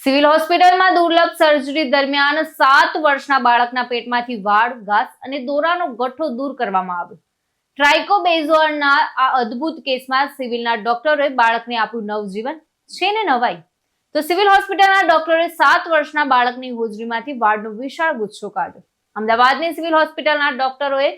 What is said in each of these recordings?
Civil હોસ્પિટલમાં દુર્લભ surgery દરમિયાન 7 વર્ષના બાળકના પેટમાંથી વાળ, ઘાસ અને દોરાનો ગઠ્ઠો દૂર કરવામાં આવ્યો. ટ્રાઇકોબેઝોરના આ અદ્ભુત કેસમાં સિવિલના ડોક્ટરોએ બાળકને આપ્યું નવજીવન. છે ને નવાઈ? તો સિવિલ હોસ્પિટલના ડોક્ટરોએ 7 વર્ષના બાળકની હોજરીમાંથી વાળનો વિશાળ ગુચ્છો કાઢ્યો. અમદાવાદની સિવિલ હોસ્પિટલના ડોક્ટરોએ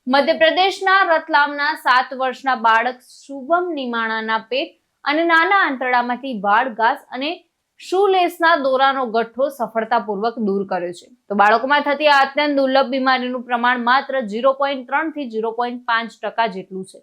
મધ્યપ્રદેશના રતલામના 7 વર્ષના બાળક શુભમ નિમાણાના પેટ અને નાના આંતરડામાંથી વાળ, ઘાસ અને શૂલેસના દોરાનો ગઠ્ઠો સફળતાપૂર્વક દૂર કર્યો છે. તો બાળકોમાં થતી આ અત્યંત દુર્લભ બીમારીનું પ્રમાણ માત્ર 0.3 થી 0.5% જેટલું છે.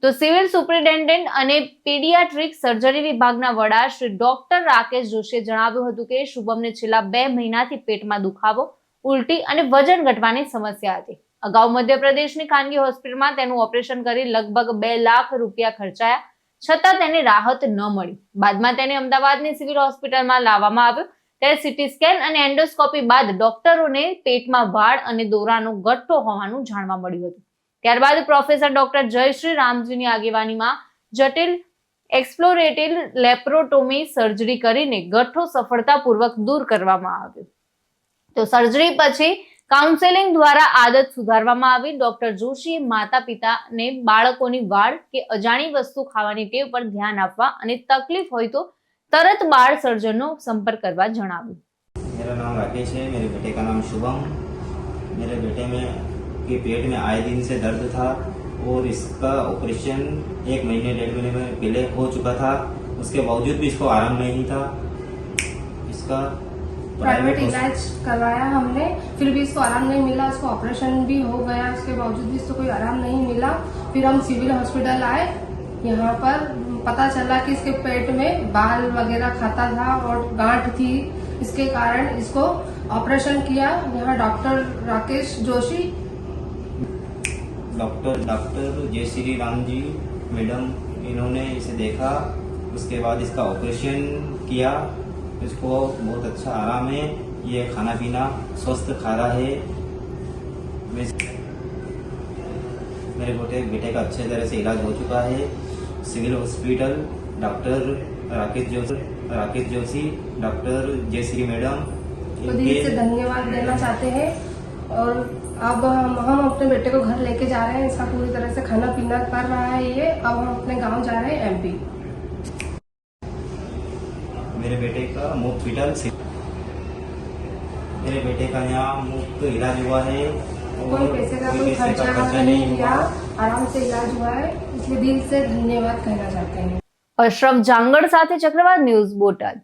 તો સિવિલ સુપ્રિન્ટેન્ડન્ટ અને પીડિયાટ્રિક સર્જરી વિભાગના વડા શ્રી ડોક્ટર રાકેશ જોશીએ જણાવ્યું હતું કે શુભમને છેલ્લા 2 મહિનાથી પેટમાં દુખાવો, ઉલટી અને વજન ઘટવાની સમસ્યા હતી. અગાઉ મધ્યપ્રદેશની ખાનગી હોસ્પિટલમાં તેનું ઓપરેશન કરી લગભગ 2 લાખ રૂપિયા ખર્ચાયા, છતાં તેને રાહત ન મળી. બાદમાં તેને અમદાવાદની સિવિલ હોસ્પિટલમાં લાવવામાં આવ્યો. ત્યારે સીટી સ્કેન અને એન્ડોસ્કોપી બાદ ડોક્ટરોને પેટમાં વાળ અને દોરાનો ગઠ્ઠો હોવાનું જાણવા મળ્યું હતું. ત્યારબાદ પ્રોફેસર ડોક્ટર જયશ્રી રામજીની આગેવાનીમાં જટિલ એક્સપ્લોરેટિવ લેપ્રોટોમી સર્જરી કરીને ગઠ્ઠો સફળતાપૂર્વક દૂર કરવામાં આવ્યો. તો સર્જરી પછી કાઉન્સેલિંગ દ્વારા આદત સુધારવામાં આવી. ડોક્ટર જોશીએ માતા પિતાને બાળકોની વાળ કે અજાણી વસ્તુ ખાવાની ટેવ પર ધ્યાન આપવા અને તકલીફ હોય તો તરત બાળ સર્જનનો સંપર્ક કરવા જણાવ્યું. मेरा नाम राकेश है. मेरे बेटे का नाम शुभम. मेरे बेटे में के पेट में आए दिन से दर्द था और इसका ऑपरेशन 1 महीने 1.5 महीने पहले हो चुका था. उसके बावजूद भी इसको आराम नहीं था. इसका प्राइवेट इलाज करवाया हमने, फिर भी इसको आराम नहीं मिला. इसको ऑपरेशन भी हो गया, उसके बावजूद भी इसको कोई आराम नहीं मिला. फिर हम सिविल हॉस्पिटल आए. यहाँ पर पता चला कि इसके पेट में बाल वगैरह खाता था और गांठ थी. इसके कारण इसको ऑपरेशन किया. यहाँ doctor Rakesh Joshi, doctor Jayashree Ram ji madam, इन्होंने इसे देखा. उसके बाद इसका ऑपरेशन किया. इसको बहुत अच्छा आराम है. ये खाना पीना स्वस्थ खा रहा है. मेरे बेटे का अच्छे तरह से इलाज हो चुका है. Civil hospital doctor Rakesh Joshi, doctor Jayshree madam तो दिल से धन्यवाद देना चाहते हैं. और अब हम अपने बेटे को घर लेके जा रहे हैं. इसका पूरी तरह से खाना पीना कर रहा है ये. अब हम अपने गांव जा रहे हैं MP. मेरे बेटे का मेरे बेटे का यहाँ मुफ्त इलाज हुआ है. कोई पैसे का कोई खर्चा नहीं हुआ. आराम से इलाज हुआ है. इसलिए दिल से धन्यवाद कहना चाहते हैं. અશરફ જાંગડ સાથે ચક્રવાત ન્યૂઝ, બોટાદ.